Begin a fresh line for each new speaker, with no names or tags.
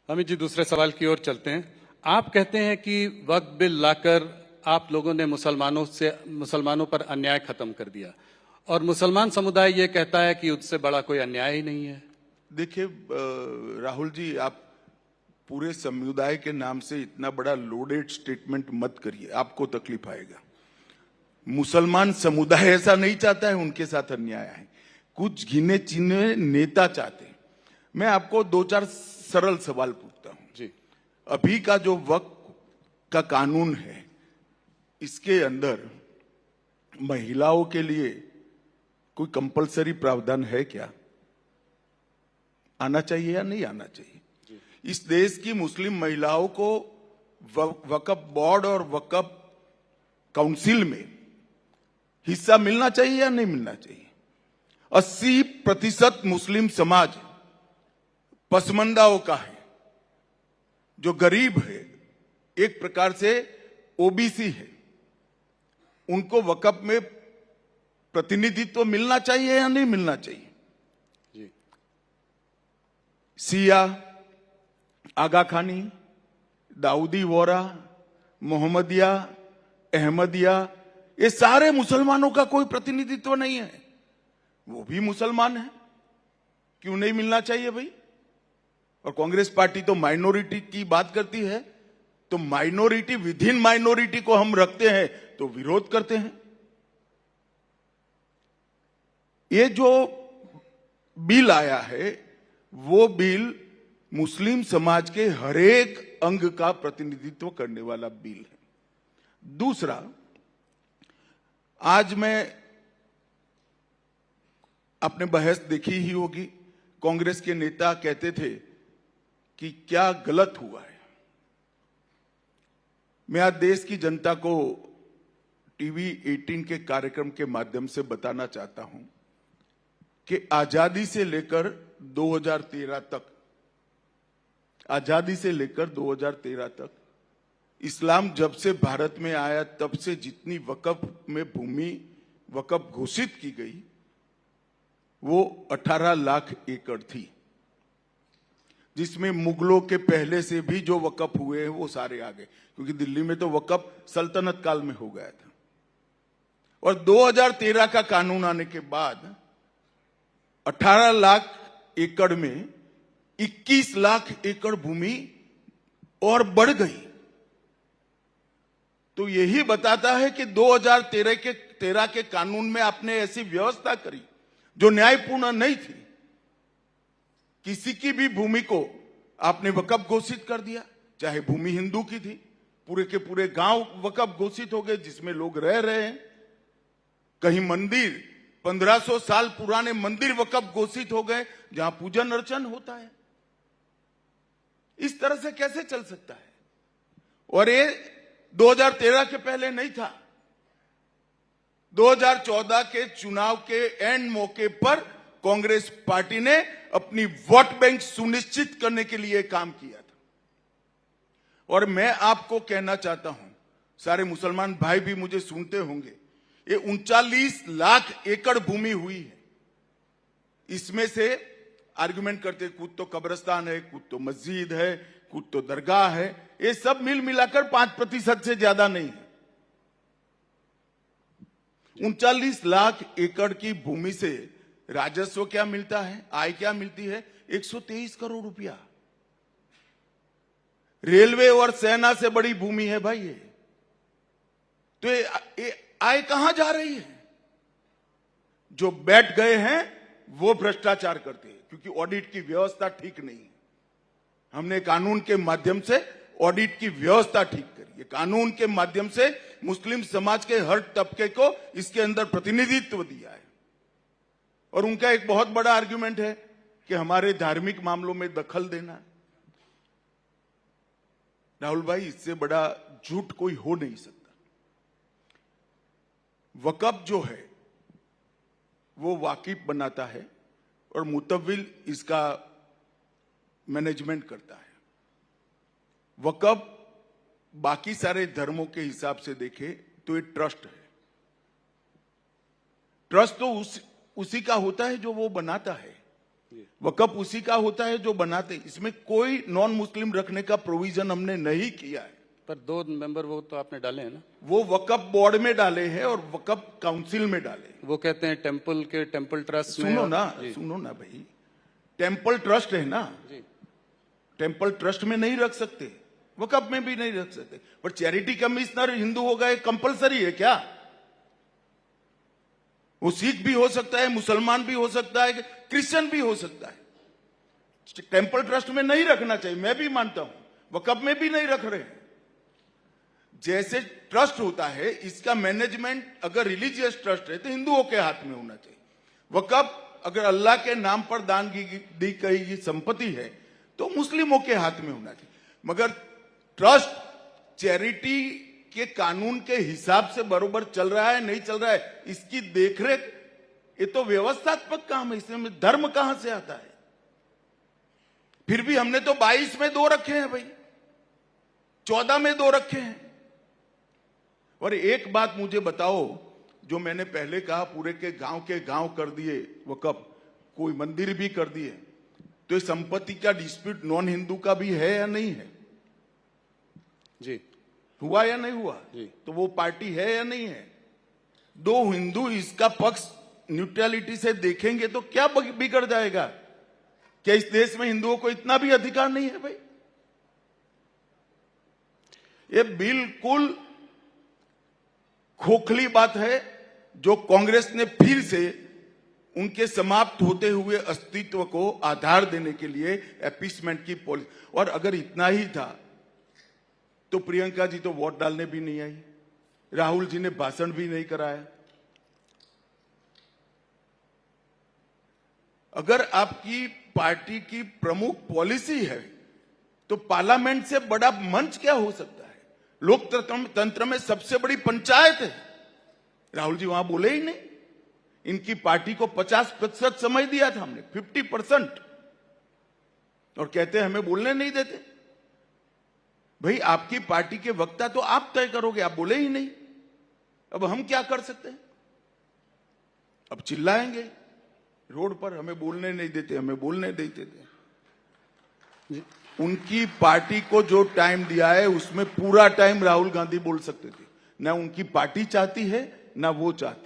अमित जी, दूसरे सवाल की ओर चलते हैं। आप कहते हैं कि वक्फ बिल लाकर आप लोगों ने मुसलमानों पर अन्याय खत्म कर दिया, और मुसलमान समुदाय ये कहता है कि उससे बड़ा कोई अन्याय ही नहीं है।
देखिए राहुल जी, आप पूरे समुदाय के नाम से इतना बड़ा लोडेड स्टेटमेंट मत करिए, आपको तकलीफ आएगा। मुसलमान समुदाय ऐसा नहीं चाहता है उनके साथ अन्याय है, कुछ गिने चुने नेता चाहते हैं। मैं आपको दो चार सरल सवाल पूछता हूं
जी।
अभी का जो वक्फ का कानून है, इसके अंदर महिलाओं के लिए कोई कंपलसरी प्रावधान है क्या? आना चाहिए या नहीं आना चाहिए? इस देश की मुस्लिम महिलाओं को वक्फ बोर्ड और वक्फ काउंसिल में हिस्सा मिलना चाहिए या नहीं मिलना चाहिए? 80% मुस्लिम समाज पसमंदाओं का है, जो गरीब है, एक प्रकार से ओबीसी है। उनको वक्फ में प्रतिनिधित्व मिलना चाहिए या नहीं मिलना चाहिए?
जी।
सिया, आगा खानी, दाऊदी वोरा, मोहम्मदिया, अहमदिया, ये सारे मुसलमानों का कोई प्रतिनिधित्व नहीं है। वो भी मुसलमान है, क्यों नहीं मिलना चाहिए भाई? और कांग्रेस पार्टी तो माइनॉरिटी की बात करती है, तो माइनॉरिटी विद इन माइनॉरिटी को हम रखते हैं तो विरोध करते हैं। ये जो बिल आया है, वो बिल मुस्लिम समाज के हरेक अंग का प्रतिनिधित्व करने वाला बिल है। दूसरा, आज मैं, आपने बहस देखी ही होगी, कांग्रेस के नेता कहते थे कि क्या गलत हुआ है। मैं आज देश की जनता को टीवी 18 के कार्यक्रम के माध्यम से बताना चाहता हूं कि आजादी से लेकर 2013 तक, आजादी से लेकर 2013 तक, इस्लाम जब से भारत में आया तब से जितनी वक्फ में भूमि वक्फ घोषित की गई, वो 18 लाख एकड़ थी, जिसमें मुगलों के पहले से भी जो वक्फ हुए हैं वो सारे आ गए, क्योंकि दिल्ली में तो वक्फ सल्तनत काल में हो गया था। और 2013 का कानून आने के बाद 18 लाख एकड़ में 21 लाख एकड़ भूमि और बढ़ गई। तो यही बताता है कि 2013 के कानून में आपने ऐसी व्यवस्था करी जो न्यायपूर्ण नहीं थी। किसी की भी भूमि को आपने वक्फ घोषित कर दिया, चाहे भूमि हिंदू की थी, पूरे के पूरे गांव वक्फ घोषित हो गए जिसमें लोग रह रहे हैं। कहीं मंदिर, 1500 साल पुराने मंदिर वक्फ घोषित हो गए जहां पूजन अर्चन होता है। इस तरह से कैसे चल सकता है? और ये 2013 के पहले नहीं था। 2014 के चुनाव के एंड मौके पर कांग्रेस पार्टी ने अपनी वोट बैंक सुनिश्चित करने के लिए काम किया था। और मैं आपको कहना चाहता हूं, सारे मुसलमान भाई भी मुझे सुनते होंगे, ये 39 लाख एकड़ भूमि हुई है। इसमें से आर्गुमेंट करते, कुछ तो कब्रिस्तान है, कुछ तो मस्जिद है, कुछ तो दरगाह है, ये सब मिल मिलाकर 5% से ज्यादा नहीं है। 39 लाख एकड़ की भूमि से राजस्व क्या मिलता है, आय क्या मिलती है? 123 करोड़ रुपया। रेलवे और सेना से बड़ी भूमि है भाई ये। तो ये आय कहां जा रही है? जो बैठ गए हैं वो भ्रष्टाचार करते हैं, क्योंकि ऑडिट की व्यवस्था ठीक नहीं है। हमने कानून के माध्यम से ऑडिट की व्यवस्था ठीक करी है। कानून के माध्यम से मुस्लिम समाज के हर तबके को इसके अंदर प्रतिनिधित्व दिया है। और उनका एक बहुत बड़ा आर्गुमेंट है कि हमारे धार्मिक मामलों में दखल देना। राहुल भाई, इससे बड़ा झूठ कोई हो नहीं सकता। वक्फ जो है वो वाकिफ बनाता है और मुतव्विल इसका मैनेजमेंट करता है। वक्फ बाकी सारे धर्मों के हिसाब से देखे तो ये ट्रस्ट है। ट्रस्ट तो उसी का होता है जो वो बनाता है। वकफ उसी का होता है जो बनाते हैं। इसमें कोई नॉन मुस्लिम रखने का प्रोविजन हमने नहीं किया है।
पर 2 मेंबर वो तो आपने डाले हैं ना?
वो वकफ बोर्ड में डाले हैं और वकफ काउंसिल में डाले।
वो कहते हैं टेम्पल ट्रस्ट में।
सुनो ना भाई, टेम्पल ट्रस्ट है ना
जी।
टेम्पल ट्रस्ट में नहीं रख सकते, वकफ में भी नहीं रख सकते। पर चैरिटी कमिश्नर हिंदू होगा, ये कंपलसरी है क्या? वो सिख भी हो सकता है, मुसलमान भी हो सकता है, क्रिश्चियन भी हो सकता है। टेम्पल ट्रस्ट में नहीं रखना चाहिए, मैं भी मानता हूं, वकफ में भी नहीं रख रहे। जैसे ट्रस्ट होता है, इसका मैनेजमेंट अगर रिलीजियस ट्रस्ट है तो हिंदुओं के हाथ में होना चाहिए। वकफ अगर अल्लाह के नाम पर दान दी गई संपत्ति है तो मुस्लिमों के हाथ में होना चाहिए। मगर ट्रस्ट चैरिटी के कानून के हिसाब से बरोबर चल रहा है नहीं चल रहा है, इसकी देखरेख, ये तो व्यवस्थात्मक काम है, इसमें धर्म कहां से आता है? फिर भी हमने तो 22 में 2 रखे हैं भाई, 14 में 2 रखे हैं। और एक बात मुझे बताओ, जो मैंने पहले कहा पूरे के गांव कर दिए वकफ, कोई मंदिर भी कर दिए, तो ये संपत्ति का डिस्प्यूट नॉन हिंदू का भी है या नहीं है?
जी।
हुआ या नहीं हुआ?
जी।
तो वो पार्टी है या नहीं है? 2 हिंदू इसका पक्ष न्यूट्रलिटी से देखेंगे तो क्या बिगड़ जाएगा? क्या इस देश में हिंदुओं को इतना भी अधिकार नहीं है भाई? ये बिल्कुल खोखली बात है जो कांग्रेस ने फिर से उनके समाप्त होते हुए अस्तित्व को आधार देने के लिए एपीसमेंट की पॉलिसी। और अगर इतना ही था तो प्रियंका जी तो वोट डालने भी नहीं आई, राहुल जी ने भाषण भी नहीं कराया। अगर आपकी पार्टी की प्रमुख पॉलिसी है तो पार्लियामेंट से बड़ा मंच क्या हो सकता है? लोकतंत्र में सबसे बड़ी पंचायत है। राहुल जी वहां बोले ही नहीं। इनकी पार्टी को 50% समय दिया था हमने, 50%, और कहते हैं हमें बोलने नहीं देते। भाई आपकी पार्टी के वक्ता तो आप तय करोगे, आप बोले ही नहीं। अब हम क्या कर सकते हैं? अब चिल्लाएंगे रोड पर, हमें बोलने नहीं देते, हमें बोलने देते थे। उनकी पार्टी को जो टाइम दिया है उसमें पूरा टाइम राहुल गांधी बोल सकते थे। ना उनकी पार्टी चाहती है ना वो चाहते।